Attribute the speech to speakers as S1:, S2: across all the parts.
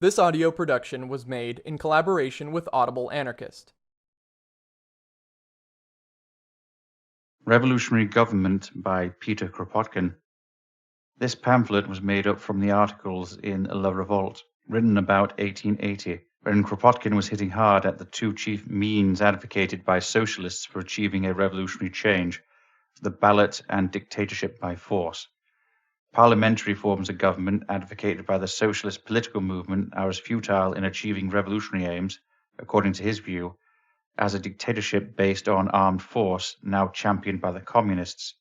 S1: This audio production was made in collaboration with Audible Anarchist.
S2: Revolutionary Government by Peter Kropotkin. This pamphlet was made up from the articles in La Revolte, written about 1880, when Kropotkin was hitting hard at the two chief means advocated by socialists for achieving a revolutionary change, the ballot and dictatorship by force. Parliamentary forms of government advocated by the socialist political movement are as futile in achieving revolutionary aims, according to his view, as a dictatorship based on armed force now championed by the communists.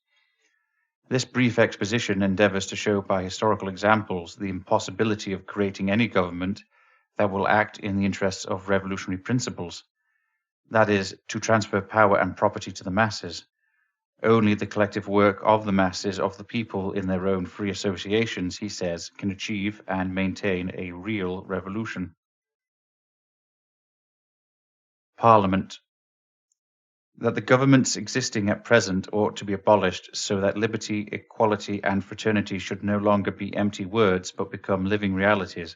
S2: This brief exposition endeavors to show by historical examples the impossibility of creating any government that will act in the interests of revolutionary principles, that is, to transfer power and property to the masses. Only the collective work of the masses of the people in their own free associations, he says, can achieve and maintain a real revolution. Parliament. That the governments existing at present ought to be abolished so that liberty, equality, and fraternity should no longer be empty words but become living realities,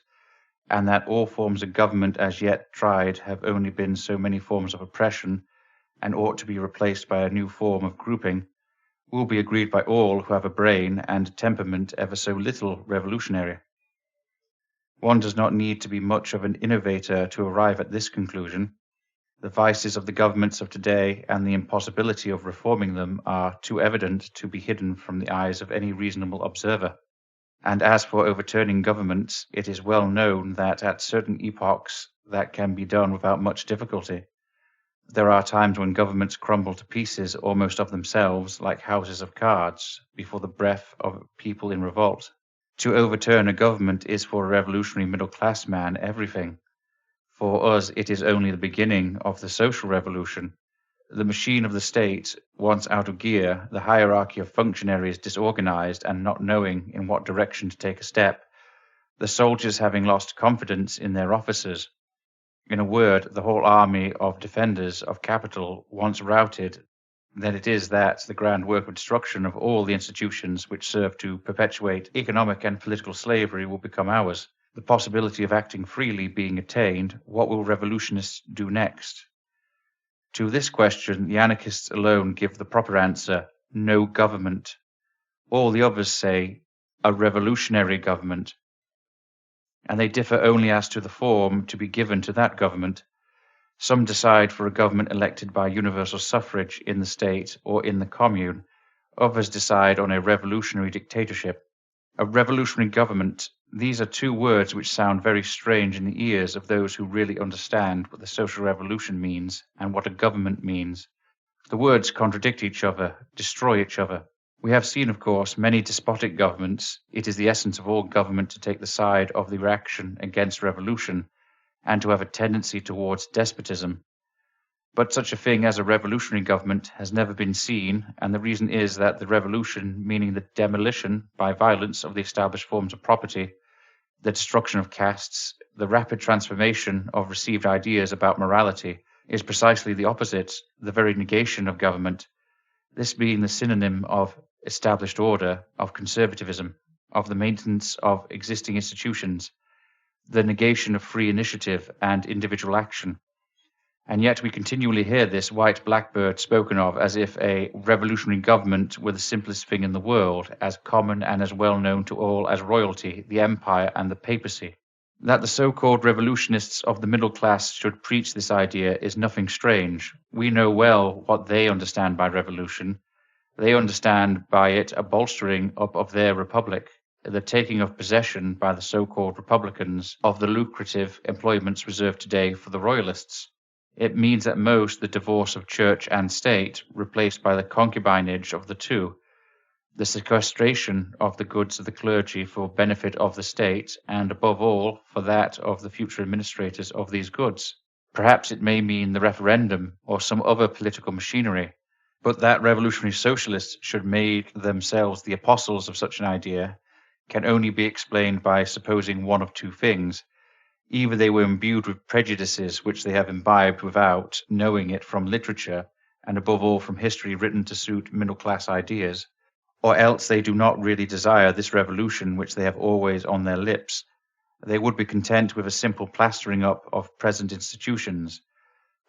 S2: and that all forms of government as yet tried have only been so many forms of oppression and ought to be replaced by a new form of grouping, will be agreed by all who have a brain and temperament ever so little revolutionary. One does not need to be much of an innovator to arrive at this conclusion. The vices of the governments of today and the impossibility of reforming them are too evident to be hidden from the eyes of any reasonable observer. And as for overturning governments, it is well known that at certain epochs that can be done without much difficulty. There are times when governments crumble to pieces almost of themselves, like houses of cards, before the breath of people in revolt. To overturn a government is for a revolutionary middle-class man everything. For us, it is only the beginning of the social revolution. The machine of the state, once out of gear, the hierarchy of functionaries disorganized and not knowing in what direction to take a step, the soldiers having lost confidence in their officers. In a word, the whole army of defenders of capital once routed, then it is that the grand work of destruction of all the institutions which serve to perpetuate economic and political slavery will become ours. The possibility of acting freely being attained, what will revolutionists do next? To this question, the anarchists alone give the proper answer: no government. All the others say a revolutionary government, and they differ only as to the form to be given to that government. Some decide for a government elected by universal suffrage in the state or in the commune. Others decide on a revolutionary dictatorship. A revolutionary government. These are two words which sound very strange in the ears of those who really understand what the social revolution means and what a government means. The words contradict each other, destroy each other. We have seen, of course, many despotic governments. It is the essence of all government to take the side of the reaction against revolution and to have a tendency towards despotism. But such a thing as a revolutionary government has never been seen, and the reason is that the revolution, meaning the demolition by violence of the established forms of property, the destruction of castes, the rapid transformation of received ideas about morality, is precisely the opposite, the very negation of government, this being the synonym of established order, of conservatism, of the maintenance of existing institutions, the negation of free initiative and individual action. And yet we continually hear this white blackbird spoken of as if a revolutionary government were the simplest thing in the world, as common and as well known to all as royalty, the empire, and the papacy. That the so-called revolutionists of the middle class should preach this idea is nothing strange. We know well what they understand by revolution. They understand by it a bolstering up of their republic, the taking of possession by the so-called republicans of the lucrative employments reserved today for the royalists. It means at most the divorce of church and state, replaced by the concubinage of the two, the sequestration of the goods of the clergy for benefit of the state, and above all, for that of the future administrators of these goods. Perhaps it may mean the referendum or some other political machinery, but that revolutionary socialists should make themselves the apostles of such an idea can only be explained by supposing one of two things. Either they were imbued with prejudices which they have imbibed without knowing it from literature, and above all from history written to suit middle-class ideas, or else they do not really desire this revolution which they have always on their lips, They would be content with a simple plastering up of present institutions,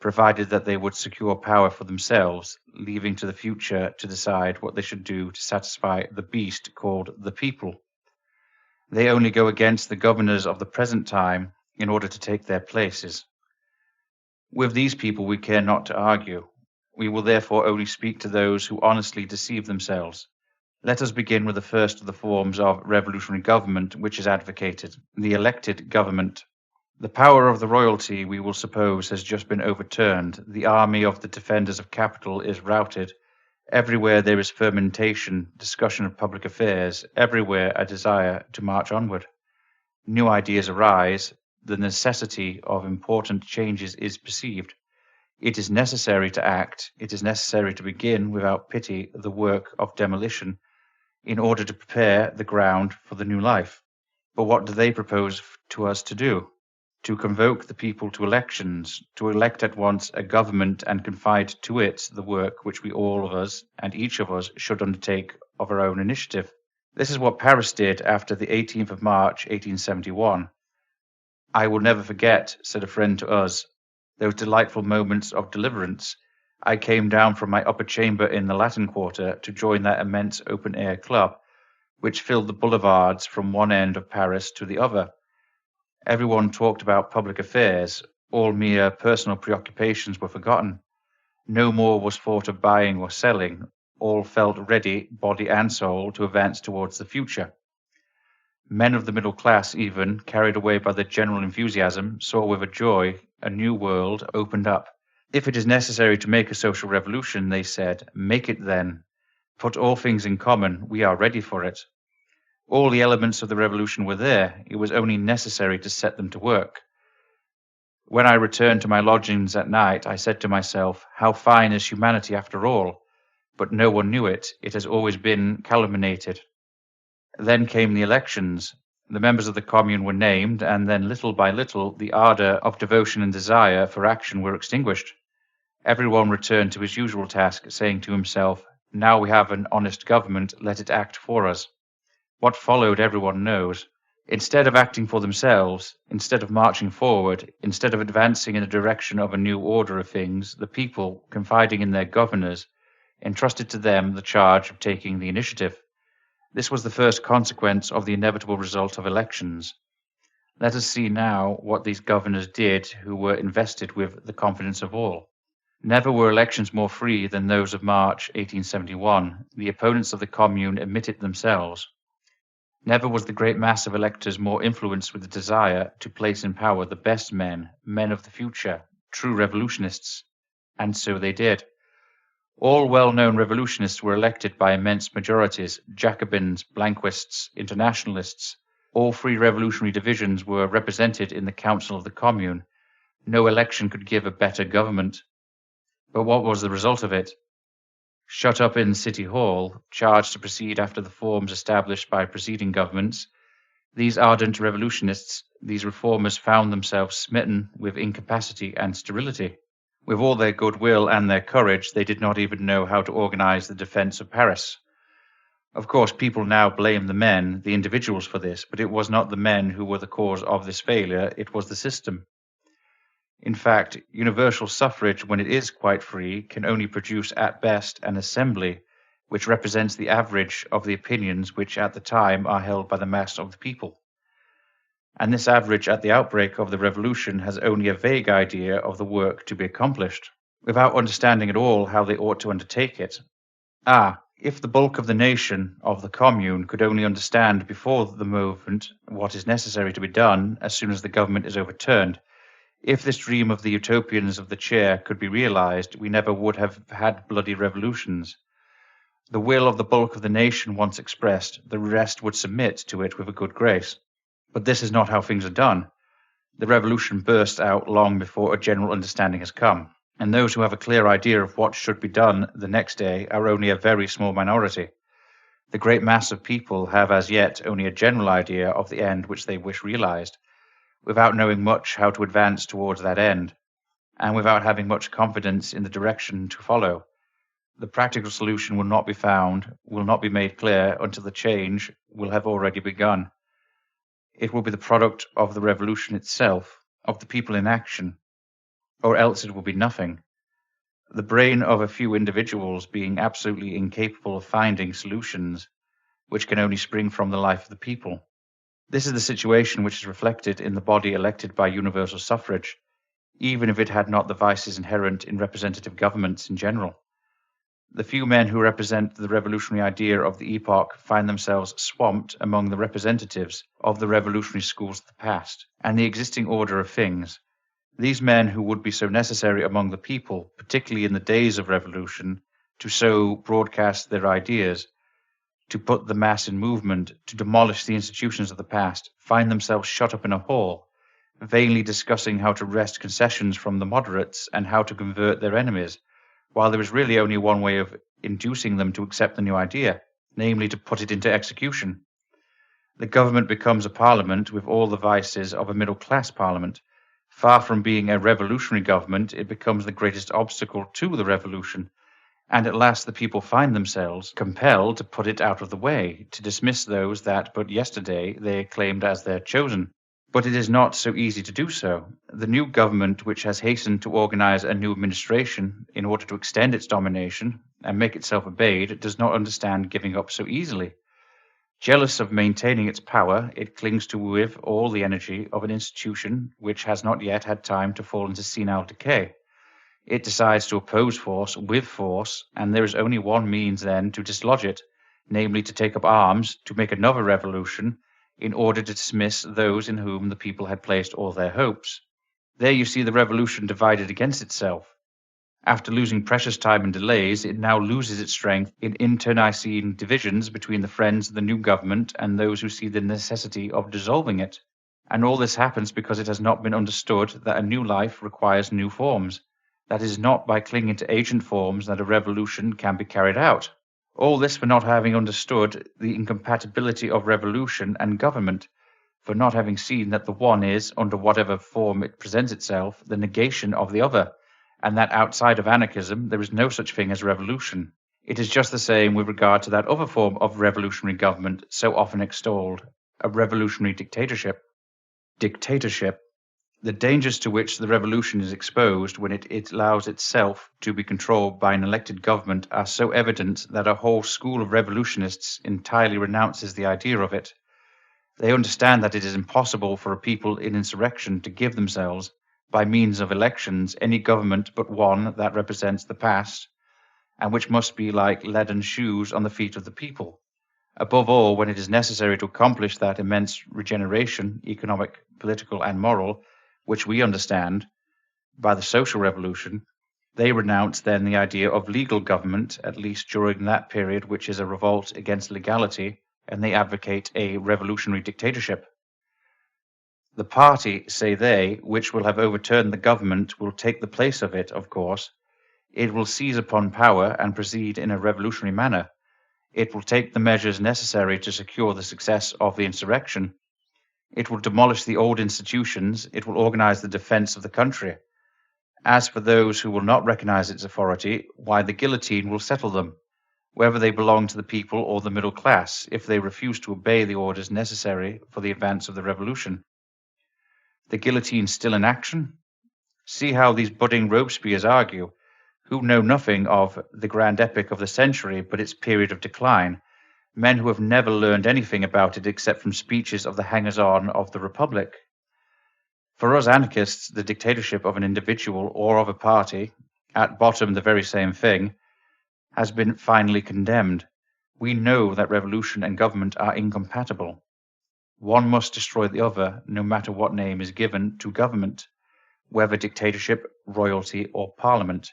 S2: provided that they would secure power for themselves, leaving to the future to decide what they should do to satisfy the beast called the people. They only go against the governors of the present time in order to take their places. With these people we care not to argue. We will therefore only speak to those who honestly deceive themselves. Let us begin with the first of the forms of revolutionary government which is advocated, the elected government. The power of the royalty, we will suppose, has just been overturned. The army of the defenders of capital is routed. Everywhere there is fermentation, discussion of public affairs, everywhere a desire to march onward. New ideas arise. The necessity of important changes is perceived. It is necessary to act. It is necessary to begin without pity the work of demolition in order to prepare the ground for the new life. But what do they propose to us to do? To convoke the people to elections, to elect at once a government and confide to it the work which we all of us and each of us should undertake of our own initiative. This is what Paris did after the 18th of March, 1871. I will never forget, said a friend to us, those delightful moments of deliverance. I came down from my upper chamber in the Latin Quarter to join that immense open-air club, which filled the boulevards from one end of Paris to the other. Everyone talked about public affairs. All mere personal preoccupations were forgotten. No more was thought of buying or selling. All felt ready, body and soul, to advance towards the future. Men of the middle class, even, carried away by the general enthusiasm, saw with a joy a new world opened up. If it is necessary to make a social revolution, they said, make it then. Put all things in common. We are ready for it. All the elements of the revolution were there. It was only necessary to set them to work. When I returned to my lodgings at night, I said to myself, how fine is humanity after all? But no one knew it. It has always been calumniated. Then came the elections. The members of the Commune were named, and then little by little the ardor of devotion and desire for action were extinguished. Everyone returned to his usual task, saying to himself, now we have an honest government, let it act for us. What followed everyone knows. Instead of acting for themselves, instead of marching forward, instead of advancing in the direction of a new order of things, the people, confiding in their governors, entrusted to them the charge of taking the initiative. This was the first consequence of the inevitable result of elections. Let us see now what these governors did who were invested with the confidence of all. Never were elections more free than those of March 1871. The opponents of the Commune admitted themselves. Never was the great mass of electors more influenced with the desire to place in power the best men, men of the future, true revolutionists. And so they did. All well-known revolutionists were elected by immense majorities, Jacobins, Blanquists, Internationalists. All three revolutionary divisions were represented in the Council of the Commune. No election could give a better government. But what was the result of it? Shut up in City Hall, charged to proceed after the forms established by preceding governments, these ardent revolutionists, these reformers found themselves smitten with incapacity and sterility. With all their goodwill and their courage, they did not even know how to organize the defense of Paris. Of course, people now blame the men, the individuals, for this, but it was not the men who were the cause of this failure, it was the system. In fact, universal suffrage, when it is quite free, can only produce at best an assembly which represents the average of the opinions which at the time are held by the mass of the people. And this average at the outbreak of the revolution has only a vague idea of the work to be accomplished, without understanding at all how they ought to undertake it. If the bulk of the nation, of the Commune, could only understand before the movement what is necessary to be done as soon as the government is overturned, if this dream of the utopians of the chair could be realized, we never would have had bloody revolutions. The will of the bulk of the nation once expressed, the rest would submit to it with a good grace. But this is not how things are done. The revolution bursts out long before a general understanding has come, and those who have a clear idea of what should be done the next day are only a very small minority. The great mass of people have as yet only a general idea of the end which they wish realized, without knowing much how to advance towards that end, and without having much confidence in the direction to follow. The practical solution will not be found, will not be made clear until the change will have already begun. It will be the product of the revolution itself, of the people in action, or else it will be nothing. The brain of a few individuals being absolutely incapable of finding solutions which can only spring from the life of the people. This is the situation which is reflected in the body elected by universal suffrage, even if it had not the vices inherent in representative governments in general. The few men who represent the revolutionary idea of the epoch find themselves swamped among the representatives of the revolutionary schools of the past and the existing order of things. These men who would be so necessary among the people, particularly in the days of revolution, to so broadcast their ideas, to put the mass in movement, to demolish the institutions of the past, find themselves shut up in a hall, vainly discussing how to wrest concessions from the moderates and how to convert their enemies, while there is really only one way of inducing them to accept the new idea, namely to put it into execution. The government becomes a parliament with all the vices of a middle-class parliament. Far from being a revolutionary government, it becomes the greatest obstacle to the revolution, and at last the people find themselves compelled to put it out of the way, to dismiss those that but yesterday they acclaimed as their chosen. But it is not so easy to do so. The new government, which has hastened to organize a new administration in order to extend its domination and make itself obeyed, does not understand giving up so easily. Jealous of maintaining its power, it clings to with all the energy of an institution which has not yet had time to fall into senile decay. It decides to oppose force with force, and there is only one means then to dislodge it, namely to take up arms, to make another revolution, in order to dismiss those in whom the people had placed all their hopes. There you see the revolution divided against itself. After losing precious time and delays, it now loses its strength in internecine divisions between the friends of the new government and those who see the necessity of dissolving it. And all this happens because it has not been understood that a new life requires new forms. That it is not by clinging to ancient forms that a revolution can be carried out. All this for not having understood the incompatibility of revolution and government, for not having seen that the one is, under whatever form it presents itself, the negation of the other, and that outside of anarchism there is no such thing as revolution. It is just the same with regard to that other form of revolutionary government so often extolled, a revolutionary dictatorship. Dictatorship. The dangers to which the revolution is exposed when it allows itself to be controlled by an elected government are so evident that a whole school of revolutionists entirely renounces the idea of it. They understand that it is impossible for a people in insurrection to give themselves, by means of elections, any government but one that represents the past, and which must be like leaden shoes on the feet of the people. Above all, when it is necessary to accomplish that immense regeneration, economic, political, and moral, which we understand by the social revolution, they renounce then the idea of legal government, at least during that period which is a revolt against legality, and they advocate a revolutionary dictatorship. The party, say they, which will have overturned the government will take the place of it, of course. It will seize upon power and proceed in a revolutionary manner. It will take the measures necessary to secure the success of the insurrection. It will demolish the old institutions. It will organize the defense of the country. As for those who will not recognize its authority, why, the guillotine will settle them, whether they belong to the people or the middle class, if they refuse to obey the orders necessary for the advance of the revolution. The guillotine still in action? See how these budding Robespierres argue, who know nothing of the grand epic of the century but its period of decline, men who have never learned anything about it except from speeches of the hangers-on of the Republic. For us anarchists, the dictatorship of an individual or of a party, at bottom the very same thing, has been finally condemned. We know that revolution and government are incompatible. One must destroy the other, no matter what name is given to government, whether dictatorship, royalty, or parliament.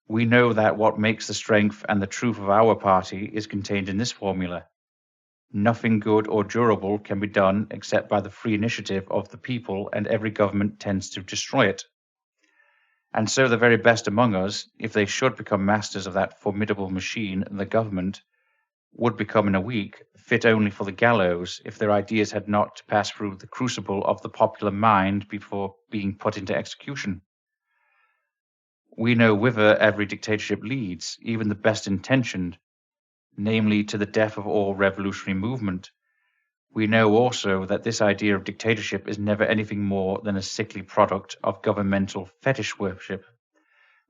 S2: We know that what makes the strength and the truth of our party is contained in this formula. Nothing good or durable can be done except by the free initiative of the people, and every government tends to destroy it. And so the very best among us, if they should become masters of that formidable machine, the government, would become in a week fit only for the gallows if their ideas had not to pass through the crucible of the popular mind before being put into execution. We know whither every dictatorship leads, even the best intentioned, namely to the death of all revolutionary movement. We know also that this idea of dictatorship is never anything more than a sickly product of governmental fetish worship,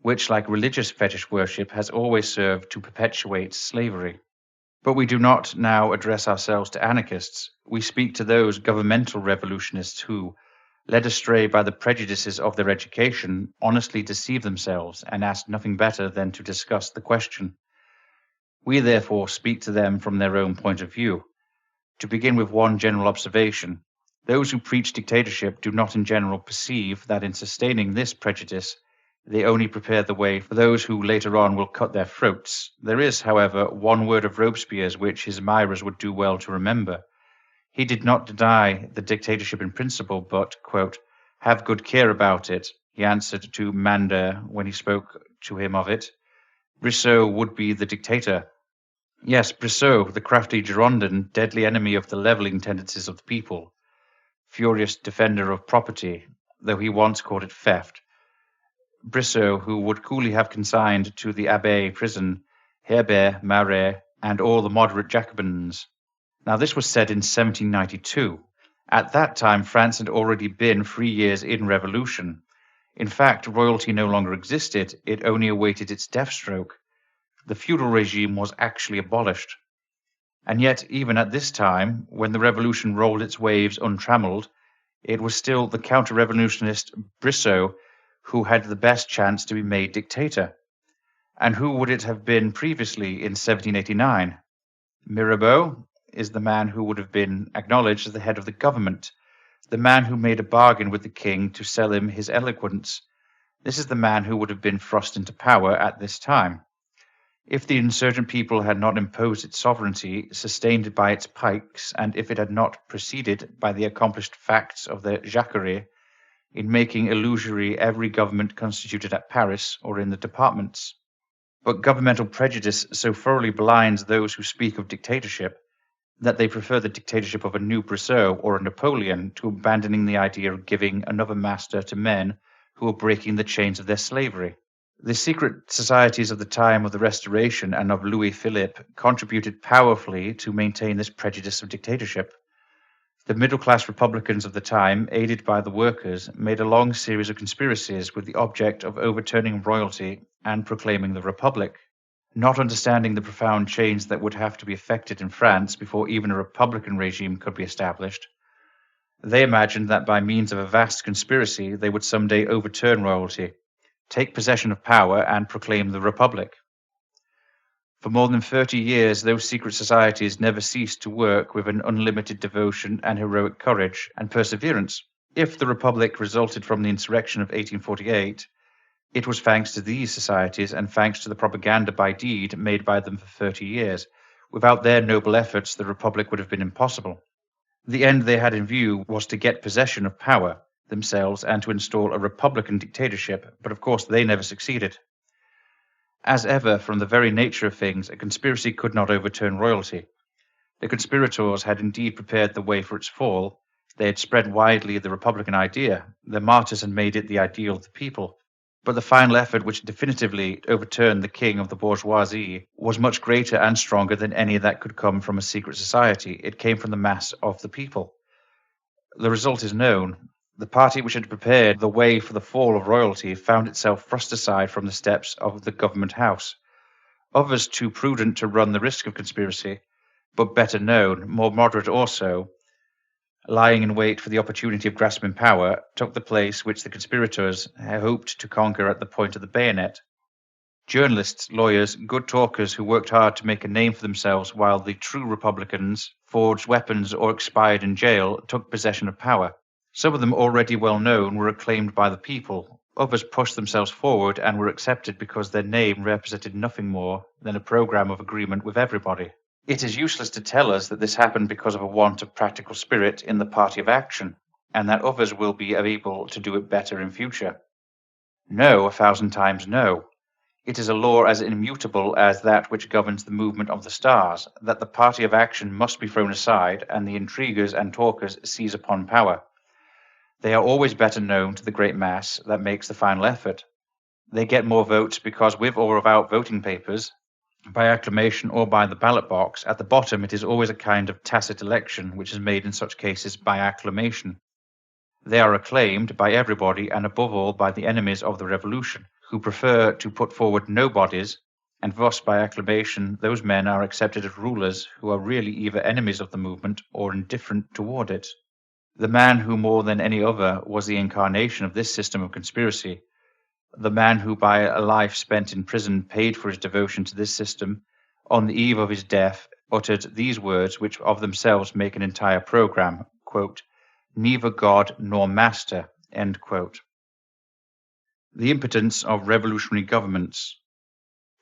S2: which, like religious fetish worship, has always served to perpetuate slavery. But we do not now address ourselves to anarchists. We speak to those governmental revolutionists who, led astray by the prejudices of their education, honestly deceive themselves and ask nothing better than to discuss the question. We therefore speak to them from their own point of view. To begin with one general observation, those who preach dictatorship do not in general perceive that in sustaining this prejudice, they only prepare the way for those who later on will cut their throats. There is, however, one word of Robespierre's which his admirers would do well to remember. He did not deny the dictatorship in principle, but, quote, "Have good care about it," he answered to Mander when he spoke to him of it. Brissot would be the dictator. Yes, Brissot, the crafty Girondin, deadly enemy of the levelling tendencies of the people, furious defender of property, though he once called it theft. Brissot, who would coolly have consigned to the Abbaye prison Herbert, Marat, and all the moderate Jacobins. Now, this was said in 1792. At that time, France had already been 3 years in revolution. In fact, royalty no longer existed, it only awaited its death stroke. The feudal regime was actually abolished. And yet, even at this time, when the revolution rolled its waves untrammeled, it was still the counter-revolutionist Brissot who had the best chance to be made dictator. And who would it have been previously in 1789? Mirabeau is the man who would have been acknowledged as the head of the government, the man who made a bargain with the king to sell him his eloquence. This is the man who would have been thrust into power at this time. If the insurgent people had not imposed its sovereignty, sustained it by its pikes, and if it had not proceeded by the accomplished facts of the Jacquerie in making illusory every government constituted at Paris or in the departments. But governmental prejudice so thoroughly blinds those who speak of dictatorship that they prefer the dictatorship of a new Brissot or a Napoleon to abandoning the idea of giving another master to men who are breaking the chains of their slavery. The secret societies of the time of the Restoration and of Louis Philippe contributed powerfully to maintain this prejudice of dictatorship. The middle-class Republicans of the time, aided by the workers, made a long series of conspiracies with the object of overturning royalty and proclaiming the Republic. Not understanding the profound change that would have to be effected in France before even a Republican regime could be established, they imagined that by means of a vast conspiracy they would someday overturn royalty, take possession of power, and proclaim the Republic. For more than 30 years, those secret societies never ceased to work with an unlimited devotion and heroic courage and perseverance. If the Republic resulted from the insurrection of 1848, it was thanks to these societies and thanks to the propaganda by deed made by them for 30 years. Without their noble efforts, the Republic would have been impossible. The end they had in view was to get possession of power themselves and to install a republican dictatorship, but of course they never succeeded. As ever, from the very nature of things, a conspiracy could not overturn royalty. The conspirators had indeed prepared the way for its fall. They had spread widely the republican idea. Their martyrs had made it the ideal of the people. But the final effort which definitively overturned the king of the bourgeoisie was much greater and stronger than any that could come from a secret society. It came from the mass of the people. The result is known. The party which had prepared the way for the fall of royalty found itself thrust aside from the steps of the government house. Others, too prudent to run the risk of conspiracy, but better known, more moderate also, lying in wait for the opportunity of grasping power, took the place which the conspirators had hoped to conquer at the point of the bayonet. Journalists, lawyers, good talkers who worked hard to make a name for themselves while the true Republicans forged weapons or expired in jail took possession of power. Some of them, already well known, were acclaimed by the people. Others pushed themselves forward and were accepted because their name represented nothing more than a program of agreement with everybody. It is useless to tell us that this happened because of a want of practical spirit in the party of action, and that others will be able to do it better in future. No, 1,000 times no. It is a law as immutable as that which governs the movement of the stars, that the party of action must be thrown aside and the intriguers and talkers seize upon power. They are always better known to the great mass that makes the final effort. They get more votes because, with or without voting papers, by acclamation or by the ballot box, at the bottom it is always a kind of tacit election, which is made in such cases by acclamation. They are acclaimed by everybody, and above all by the enemies of the revolution, who prefer to put forward nobodies, and thus by acclamation those men are accepted as rulers who are really either enemies of the movement or indifferent toward it. The man who more than any other was the incarnation of this system of conspiracy, the man who by a life spent in prison paid for his devotion to this system, on the eve of his death uttered these words which of themselves make an entire program, quote, "Neither God nor master," end quote. The impotence of revolutionary governments.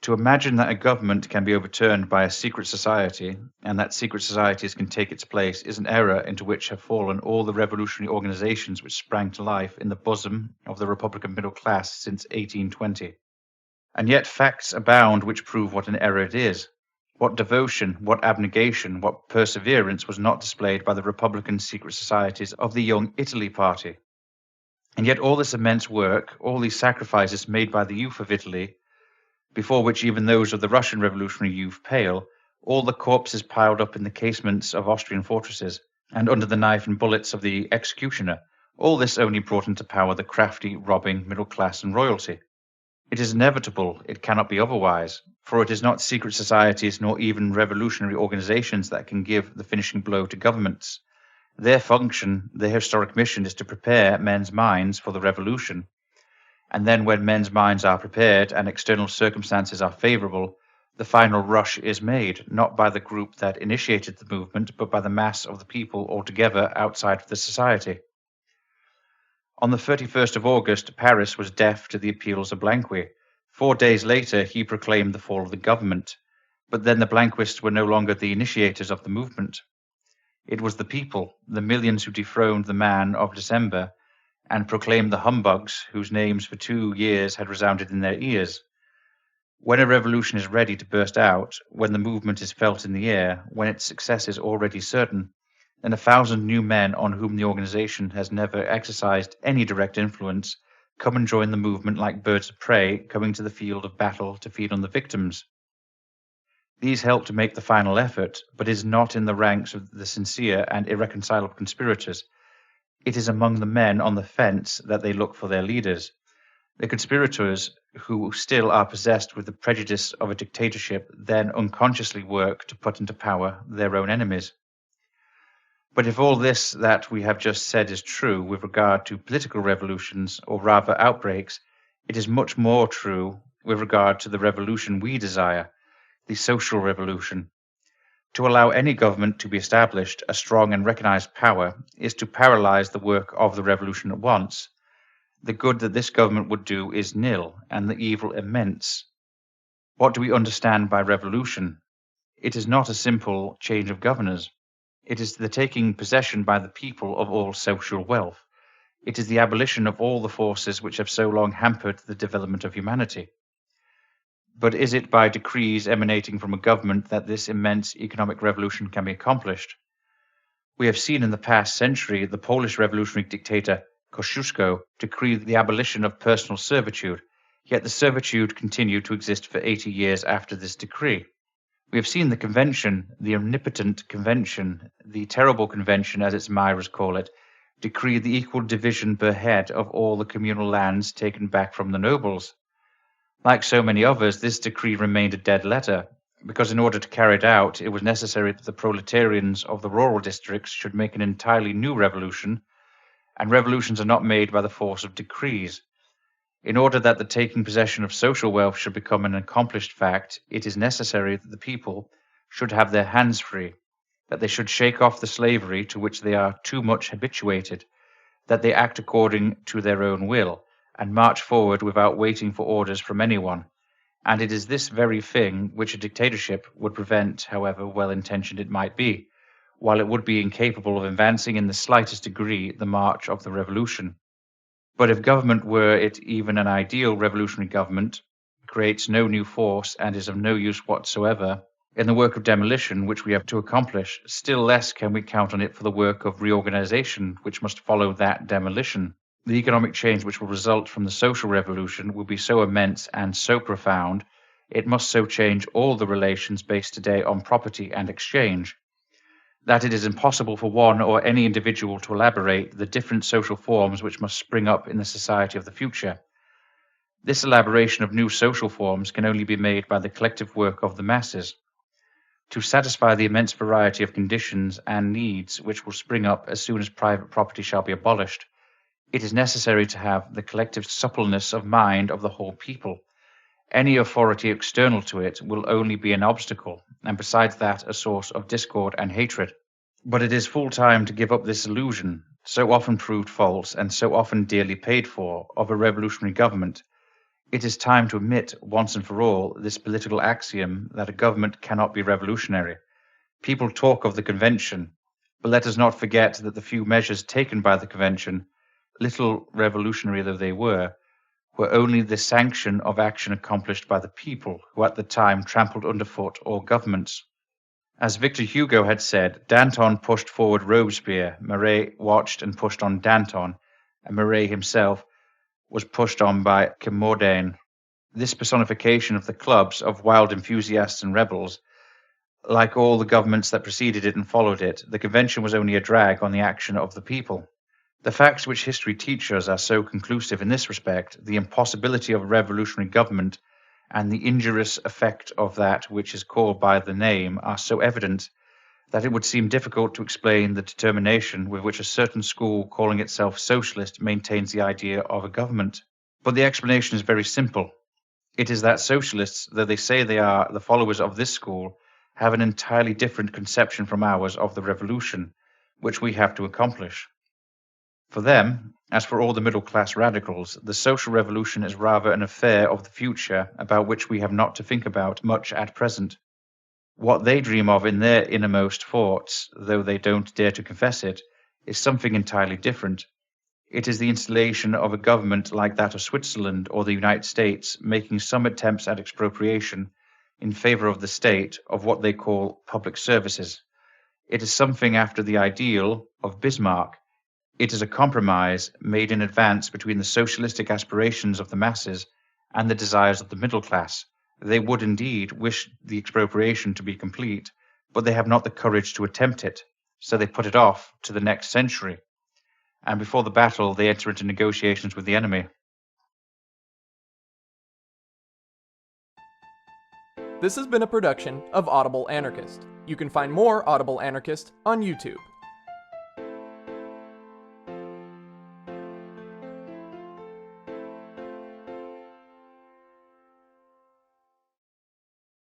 S2: To imagine that a government can be overturned by a secret society, and that secret societies can take its place, is an error into which have fallen all the revolutionary organizations which sprang to life in the bosom of the Republican middle class since 1820. And yet facts abound which prove what an error it is. What devotion, what abnegation, what perseverance was not displayed by the Republican secret societies of the Young Italy Party. And yet all this immense work, all these sacrifices made by the youth of Italy, before which even those of the Russian revolutionary youth pale, all the corpses piled up in the casements of Austrian fortresses, and under the knife and bullets of the executioner, all this only brought into power the crafty, robbing middle class and royalty. It is inevitable, it cannot be otherwise, for it is not secret societies nor even revolutionary organizations that can give the finishing blow to governments. Their function, their historic mission, is to prepare men's minds for the revolution. And then when men's minds are prepared and external circumstances are favorable, the final rush is made, not by the group that initiated the movement, but by the mass of the people altogether outside of the society. On the 31st of August, Paris was deaf to the appeals of Blanqui. 4 days later, he proclaimed the fall of the government. But then the Blanquists were no longer the initiators of the movement. It was the people, the millions who dethroned the man of December, and proclaimed the humbugs whose names for 2 years had resounded in their ears. When a revolution is ready to burst out, when the movement is felt in the air, when its success is already certain, then 1,000 new men on whom the organization has never exercised any direct influence come and join the movement like birds of prey coming to the field of battle to feed on the victims. These help to make the final effort, but is not in the ranks of the sincere and irreconcilable conspirators. It is among the men on the fence that they look for their leaders. The conspirators, who still are possessed with the prejudice of a dictatorship, then unconsciously work to put into power their own enemies. But if all this that we have just said is true with regard to political revolutions, or rather outbreaks, it is much more true with regard to the revolution we desire, the social revolution. To allow any government to be established, a strong and recognized power, is to paralyze the work of the revolution at once. The good that this government would do is nil, and the evil immense. What do we understand by revolution? It is not a simple change of governors. It is the taking possession by the people of all social wealth. It is the abolition of all the forces which have so long hampered the development of humanity. But is it by decrees emanating from a government that this immense economic revolution can be accomplished? We have seen in the past century the Polish revolutionary dictator Kosciuszko decree the abolition of personal servitude, yet the servitude continued to exist for 80 years after this decree. We have seen the convention, the omnipotent convention, the terrible convention as its admirers call it, decree the equal division per head of all the communal lands taken back from the nobles. Like so many others, this decree remained a dead letter, because in order to carry it out, it was necessary that the proletarians of the rural districts should make an entirely new revolution, and revolutions are not made by the force of decrees. In order that the taking possession of social wealth should become an accomplished fact, it is necessary that the people should have their hands free, that they should shake off the slavery to which they are too much habituated, that they act according to their own will, and march forward without waiting for orders from anyone. And it is this very thing which a dictatorship would prevent, however well-intentioned it might be, while it would be incapable of advancing in the slightest degree the march of the revolution. But if government, were it even an ideal revolutionary government, creates no new force and is of no use whatsoever in the work of demolition which we have to accomplish, still less can we count on it for the work of reorganization which must follow that demolition. The economic change which will result from the social revolution will be so immense and so profound it must so change all the relations based today on property and exchange, that it is impossible for one or any individual to elaborate the different social forms which must spring up in the society of the future. This elaboration of new social forms can only be made by the collective work of the masses. To satisfy the immense variety of conditions and needs which will spring up as soon as private property shall be abolished, it is necessary to have the collective suppleness of mind of the whole people. Any authority external to it will only be an obstacle, and besides that, a source of discord and hatred. But it is full time to give up this illusion, so often proved false and so often dearly paid for, of a revolutionary government. It is time to admit, once and for all, this political axiom that a government cannot be revolutionary. People talk of the convention, but let us not forget that the few measures taken by the convention, little revolutionary though they were only the sanction of action accomplished by the people, who at the time trampled underfoot all governments. As Victor Hugo had said, Danton pushed forward Robespierre, Marat watched and pushed on Danton, and Marat himself was pushed on by Kropotkin. This personification of the clubs of wild enthusiasts and rebels, like all the governments that preceded it and followed it, the convention was only a drag on the action of the people. The facts which history teaches are so conclusive in this respect, the impossibility of a revolutionary government and the injurious effect of that which is called by the name are so evident, that it would seem difficult to explain the determination with which a certain school calling itself socialist maintains the idea of a government. But the explanation is very simple. It is that socialists, though they say they are the followers of this school, have an entirely different conception from ours of the revolution, which we have to accomplish. For them, as for all the middle-class radicals, the social revolution is rather an affair of the future about which we have not to think about much at present. What they dream of in their innermost thoughts, though they don't dare to confess it, is something entirely different. It is the installation of a government like that of Switzerland or the United States, making some attempts at expropriation in favor of the state of what they call public services. It is something after the ideal of Bismarck. It is a compromise made in advance between the socialistic aspirations of the masses and the desires of the middle class. They would indeed wish the expropriation to be complete, but they have not the courage to attempt it, so they put it off to the next century. And before the battle, they enter into negotiations with the enemy.
S1: This has been a production of Audible Anarchist. You can find more Audible Anarchist on YouTube.